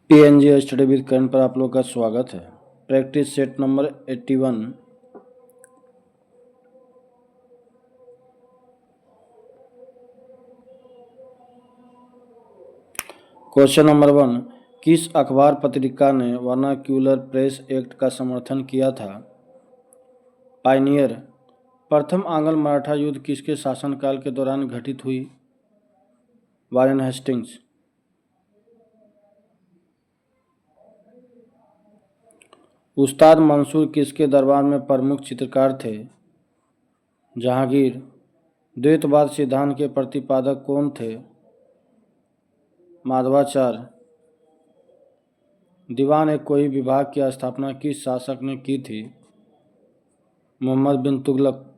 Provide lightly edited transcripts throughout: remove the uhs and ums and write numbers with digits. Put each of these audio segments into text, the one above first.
PNG study with करण पर आप लोग का स्वागत है। Practice set number 81। Question number 1, किस अखबार पत्रिका ने वर्नाक्यूलर प्रेस एक्ट का समर्थन किया था? पायनियर। प्रथम आंग्ल मराठा युद्ध किसके शासनकाल के दौरान घटित हुई? Warren Hastings. उस्ताद मंसूर किसके दरबार में प्रमुख चित्रकार थे? जहांगीर। द्वैतवाद सिद्धांत के प्रतिपादक कौन थे? माधवाचार्य। दीवान ए कोई विभाग की स्थापना किस शासक ने की थी? मोहम्मद बिन तुगलक।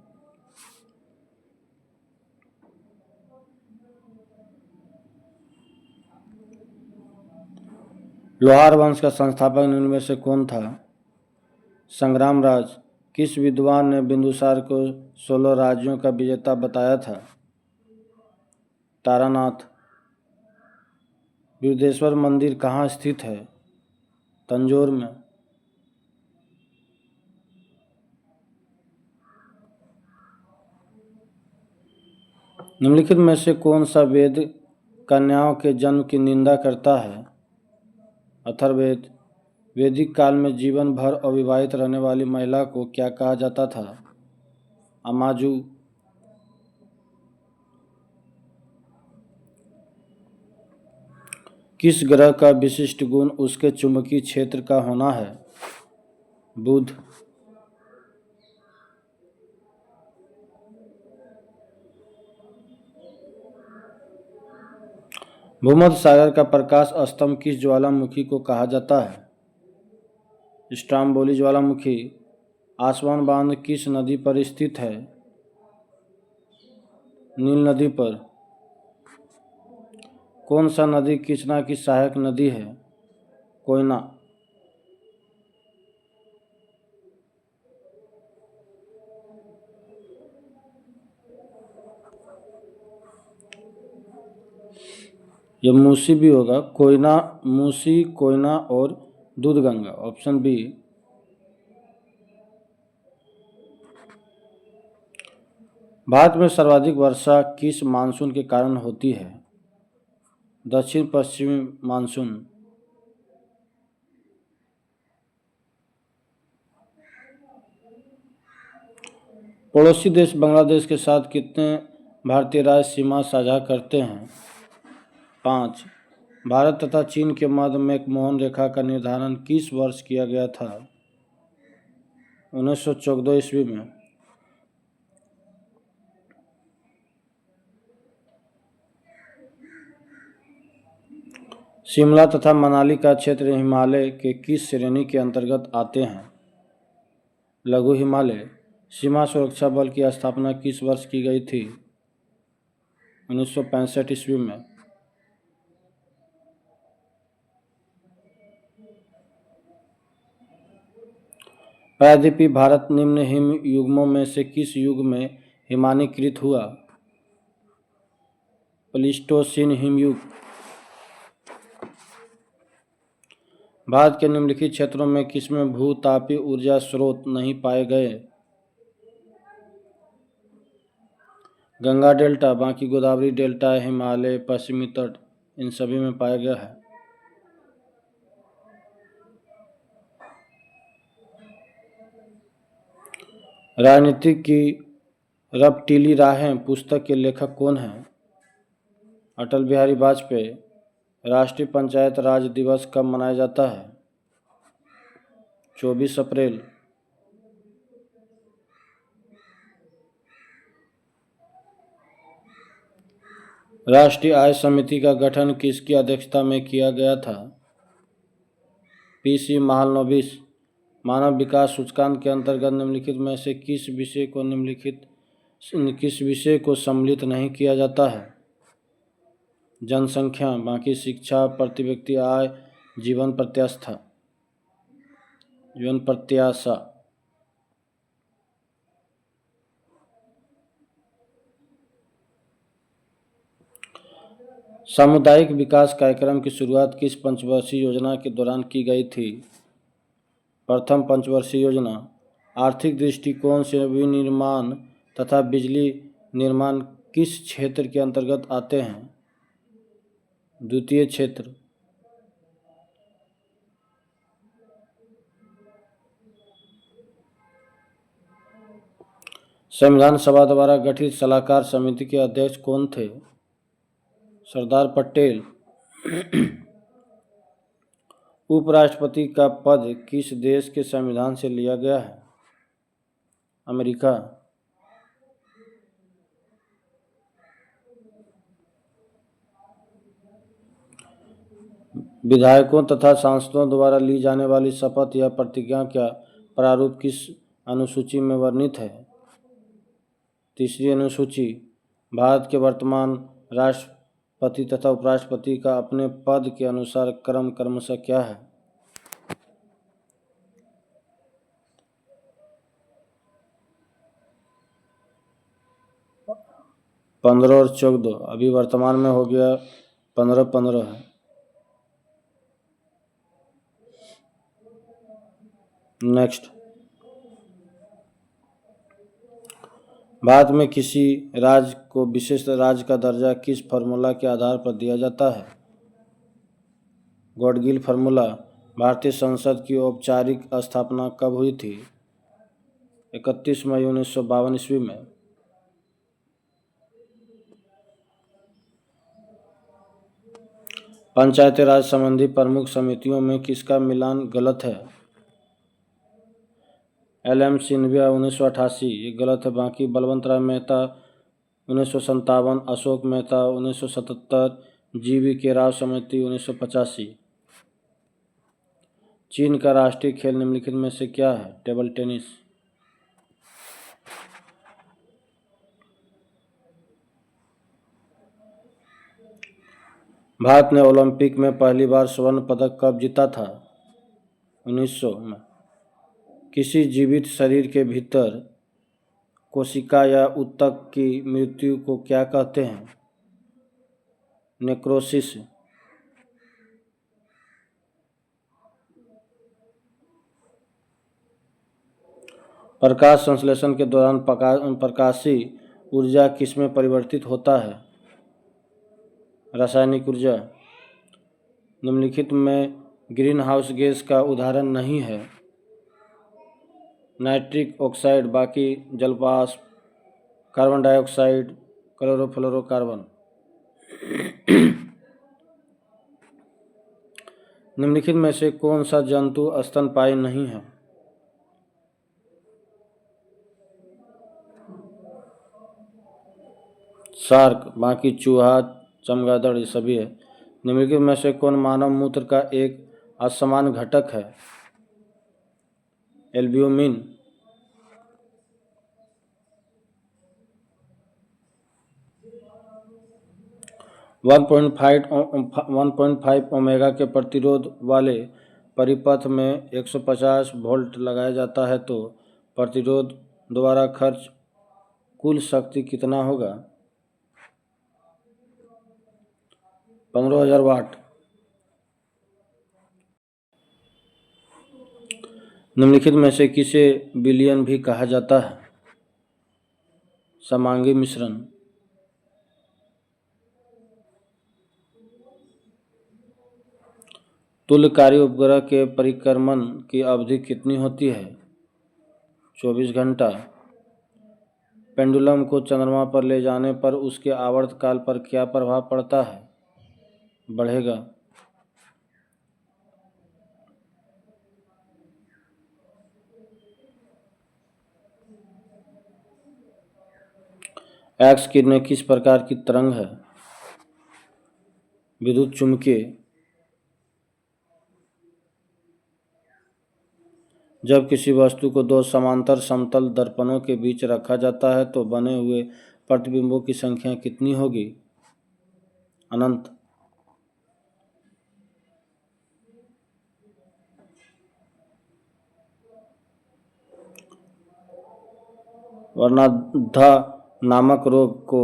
लोहार वंश का संस्थापक निम्न में से कौन था? संग्रामराज। किस विद्वान ने बिंदुसार को 16 राज्यों का विजेता बताया था? तारानाथ। बृहदेश्वर मंदिर कहाँ स्थित है? तंजौर में। निम्नलिखित में से कौन सा वेद कन्याओं के जन्म की निंदा करता है? अथर्ववेद। वैदिक काल में जीवन भर अविवाहित रहने वाली महिला को क्या कहा जाता था? अमाजू। किस ग्रह का विशिष्ट गुण उसके चुंबकीय क्षेत्र का होना है? बुध। भूमध्य सागर का प्रकाश स्तंभ किस ज्वालामुखी को कहा जाता है? स्ट्राम्बोली ज्वालामुखी। आसवान बांध किस नदी पर स्थित है? नील नदी पर। कौन सा नदी किचना की सहायक नदी है? कोयना। यह मूसी भी होगा। कोयना, मूसी, कोयना और दूधगंगा। Option B. भारत में सर्वाधिक वर्षा किस मानसून के कारण होती है? दक्षिण पश्चिमी मानसून। पड़ोसी देश बांग्लादेश के साथ कितने भारतीय राज्य सीमा साझा करते हैं? 5। भारत तथा चीन के मध्य मैकमोहन रेखा का निर्धारण किस वर्ष किया गया था? 1914 ईस्वी में। शिमला तथा मनाली का क्षेत्र हिमालय के किस श्रेणी के अंतर्गत आते हैं? लघु हिमालय। सीमा सुरक्षा बल की स्थापना किस वर्ष की गई थी? 1965 ईस्वी में। प्रायद्वीपीय भारत निम्न हिम युग्मों में से किस युग में हिमानीकृत हुआ? प्लीस्टोसीन हिमयुग। भारत के निम्नलिखित क्षेत्रों में किसमें भूतापीय ऊर्जा स्रोत नहीं पाए गए? गंगा डेल्टा, बांकी गोदावरी डेल्टा, हिमालय, पश्चिमी तट, इन सभी में पाया गया है। राजनीति की रपटीली राहें पुस्तक के लेखक कौन हैं? अटल बिहारी वाजपेयी। राष्ट्रीय पंचायत राज दिवस कब मनाया जाता है? 24 अप्रैल। राष्ट्रीय आय समिति का गठन किसकी अध्यक्षता में किया गया था? पीसी महालनोबिस। मानव विकास सूचकांक के अंतर्गत निम्नलिखित में से किस विषय को सम्मिलित नहीं किया जाता है? जनसंख्या, बाकी शिक्षा, प्रति व्यक्ति आय, जीवन प्रत्याशा। सामुदायिक विकास कार्यक्रम की शुरुआत किस पंचवर्षीय योजना के दौरान की गई थी? प्रथम पंचवर्षीय योजना। आर्थिक दृष्टिकोण से विनिर्माण तथा बिजली निर्माण किस क्षेत्र के अंतर्गत आते हैं? द्वितीय क्षेत्र। संविधान सभा द्वारा गठित सलाहकार समिति के अध्यक्ष कौन थे? सरदार पटेल। उपराष्ट्रपति का पद किस देश के संविधान से लिया गया है? अमेरिका। विधायकों तथा सांसदों द्वारा ली जाने वाली शपथ या प्रतिज्ञा का प्रारूप किस अनुसूची में वर्णित है? तीसरी अनुसूची। भारत के वर्तमान राष्ट्रपति तथा उपराष्ट्रपति का अपने पद के अनुसार क्रम क्रमशः क्या है? 15 और 14। अभी वर्तमान में हो गया 15-15 है। नेक्स्ट। भारत में किसी राज्य को विशेष राज्य का दर्जा किस फार्मूला के आधार पर दिया जाता है? गॉडगिल फार्मूला। भारतीय संसद की औपचारिक स्थापना कब हुई थी? 31 मई 1952 ईस्वी में। पंचायती राज संबंधी प्रमुख समितियों में किसका मिलान गलत है? LM सिंधिया 1988 ये गलत है। बाकी बलवंत राय मेहता 1957, अशोक मेहता 1977, GV राव समिति 1985। चीन का राष्ट्रीय खेल निम्नलिखित में से क्या है? Table tennis. भारत ने ओलंपिक में पहली बार स्वर्ण पदक कब जीता था? 1900 में। किसी जीवित शरीर के भीतर कोशिका या ऊतक की मृत्यु को क्या कहते हैं? नेक्रोसिस। प्रकाश संश्लेषण के दौरान प्रकाशीय ऊर्जा किसमें परिवर्तित होता है? रासायनिक ऊर्जा। निम्नलिखित में ग्रीन हाउस गैस का उदाहरण नहीं है? नाइट्रिक ऑक्साइड, बाकी जलवाष्प, कार्बन डाइऑक्साइड, क्लोरोफ्लोरोकार्बन। निम्नलिखित में से कौन सा जंतु स्तनपायी नहीं है? शार्क, बाकी चूहा, चमगादड़ ये सभी है। निम्नलिखित में से कौन मानव मूत्र का एक असमान घटक है? Albumin. One point five omega के प्रतिरोध वाले परिपथ में 150 वोल्ट लगाया जाता है तो प्रतिरोध द्वारा खर्च कुल शक्ति कितना होगा? 15,000 वाट। निम्नलिखित में से किसे विलयन भी कहा जाता है? समांगी मिश्रण। तुल्यकारी उपग्रह के परिक्रमण की अवधि कितनी होती है? 24 घंटा। पेंडुलम को चंद्रमा पर ले जाने पर उसके आवर्तकाल पर क्या प्रभाव पड़ता है? बढ़ेगा। एक्स किरणें किस प्रकार की तरंग है? विद्युत चुम्बकीय। जब किसी वस्तु को दो समांतर समतल दर्पणों के बीच रखा जाता है तो बने हुए प्रतिबिंबों की संख्या कितनी होगी? अनंत। वर्णाधा नामक रोग को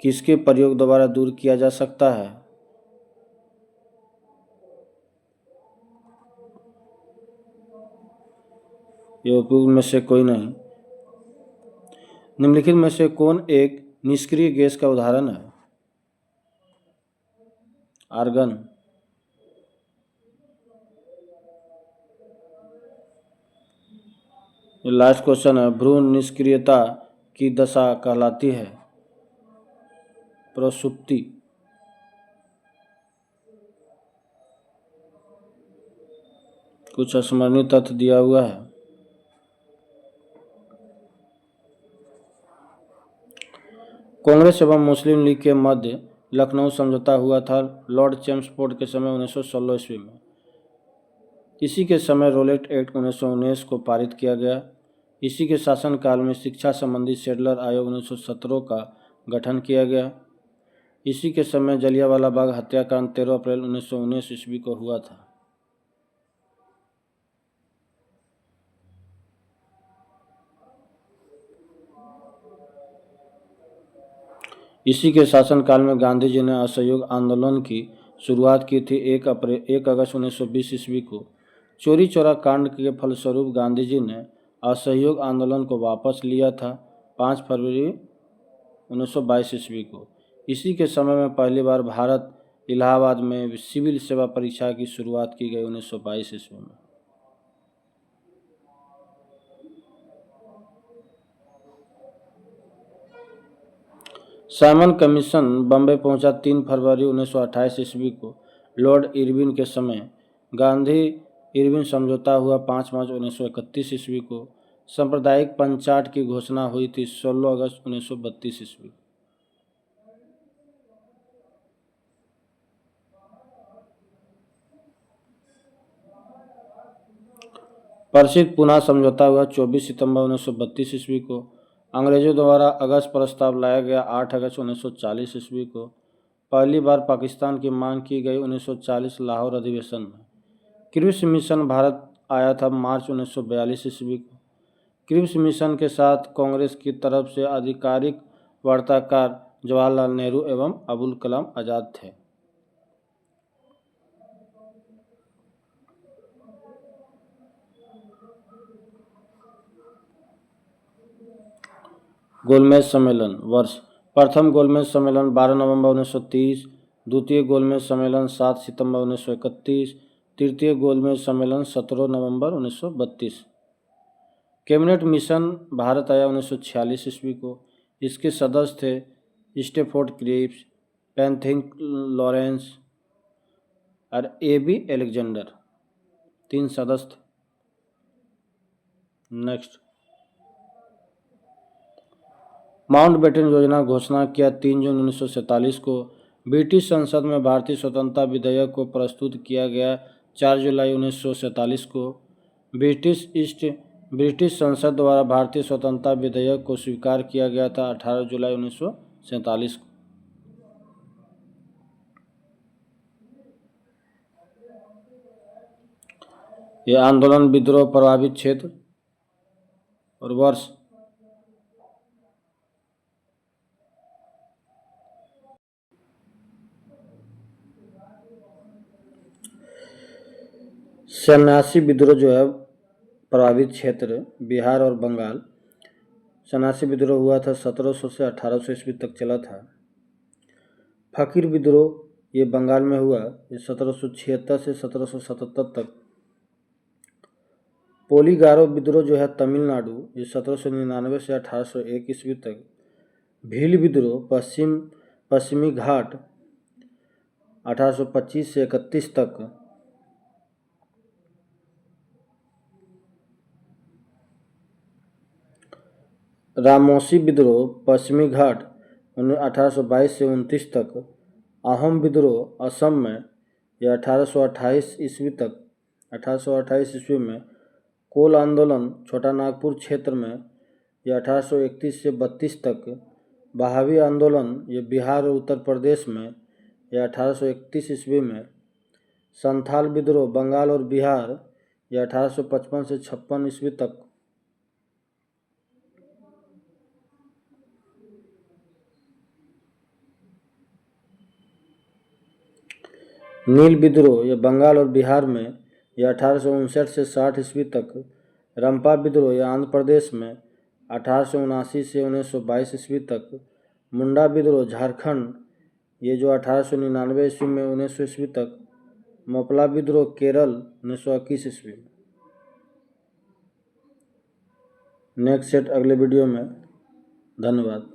किसके प्रयोग द्वारा दूर किया जा सकता है? ये उपयोग में से कोई नहीं। निम्नलिखित में से कौन एक निष्क्रिय गैस का उदाहरण है? आर्गन। ये लास्ट क्वेश्चन है, भ्रूण निष्क्रियता की दशा कहलाती है प्रसुप्ति। कुछ स्मरणीय तथ्य दिया हुआ है। कांग्रेस एवं मुस्लिम लीग के मध्य लखनऊ समझौता हुआ था लॉर्ड चेम्सफोर्ड के समय 1916 ईस्वी में। इसी के समय रोलेट एक्ट 1919 को पारित किया गया। इसी के शासनकाल में शिक्षा संबंधी सेडलर आयोग 1917 का गठन किया गया। इसी के समय जलियांवाला बाग हत्याकांड 13 अप्रैल 1919 ईस्वी को हुआ था। इसी के शासनकाल में गांधी जी ने असहयोग आंदोलन की शुरुआत की थी। 1 अगस्त 1920 ईस्वी को चोरी चौरा कांड के फलस्वरूप गांधी जी ने असहयोग आंदोलन को वापस लिया था 5 फरवरी 1922 ईस्वी को। इसी के समय में पहली बार भारत इलाहाबाद में सिविल सेवा परीक्षा की शुरुआत की गई 1922 ईस्वी में। साइमन कमीशन बम्बई पहुंचा 3 फरवरी 1928 ईस्वी को। लॉर्ड इरविन के समय गांधी इरविन समझौता हुआ 5 मार्च 1931 ईस्वी को। सांप्रदायिक पंचाट की घोषणा हुई थी 16 अगस्त 1932 ईस्वी। प्रसिद्ध पुना समझौता हुआ 24 सितंबर 1932 ईस्वी को। अंग्रेजों द्वारा अगस्त प्रस्ताव लाया गया 8 अगस्त 1940 ईस्वी को। पहली बार पाकिस्तान की मांग की गई 1940 लाहौर अधिवेशन में। क्रिप्स मिशन भारत आया था मार्च 1942 ईस्वी को। क्रिप्स मिशन के साथ कांग्रेस की तरफ से आधिकारिक वार्ताकार जवाहरलाल नेहरू एवं अबुल कलाम आज़ाद थे। गोलमेज सम्मेलन वर्ष। प्रथम गोलमेज सम्मेलन 12 नवंबर 1930, द्वितीय गोलमेज सम्मेलन 7 सितंबर 1931, तृतीय गोलमेज सम्मेलन 17 नवंबर 1932। कैबिनेट मिशन भारत आया 1946 ईस्वी को। इसके सदस्य थे स्टेफोर्ड क्रिप्स, पेंथिंग लॉरेंस और A.B. एलेक्जेंडर। 3 सदस्य थे। नेक्स्ट, माउंटबेटन योजना घोषणा किया 3 जून 1947 को। ब्रिटिश संसद में भारतीय स्वतंत्रता विधेयक को प्रस्तुत किया गया 4 जुलाई 1947 को। ब्रिटिश संसद द्वारा भारतीय स्वतंत्रता विधेयक को स्वीकार किया गया था 18 जुलाई 1947 को। यह आंदोलन विद्रोह प्रभावित क्षेत्र और वर्ष। सन्यासी विद्रोह जो है प्रभावित क्षेत्र बिहार और बंगाल। सन्यासी विद्रोह हुआ था 1700 से 1800 ईस्वी तक चला था। फकीर विद्रोह ये बंगाल में हुआ, ये 1776 से 1777 तक। पोलीगारो विद्रोह जो है तमिलनाडु, ये 1799 से 1801 ईस्वी तक। भील विद्रोह पश्चिमी घाट 1825 से 31 तक। रामोसी विद्रोह पश्चिमी घाट 1822 से 29 तक। अहोम विद्रोह असम में यह 1828 ईस्वी तक। 1828 ईस्वी में कोल आंदोलन छोटा नागपुर क्षेत्र में यह 1831 से 32 तक। बहावी आंदोलन ये बिहार और उत्तर प्रदेश में यह 1831 ईस्वी में। संथाल विद्रोह बंगाल और बिहार यह 1855 से 56 ईस्वी तक। नील विद्रोह यह बंगाल और बिहार में यह 1859 से 60 ईस्वी तक। रंपा विद्रोह यह आंध्र प्रदेश में 1879 से 1922 ईस्वी तक। मुंडा विद्रोह झारखंड ये जो 1899 ईस्वी में 1900 ईस्वी तक। मोपला विद्रोह केरल 1921 ईस्वी में। नेक्स्ट सेट अगले वीडियो में। धन्यवाद।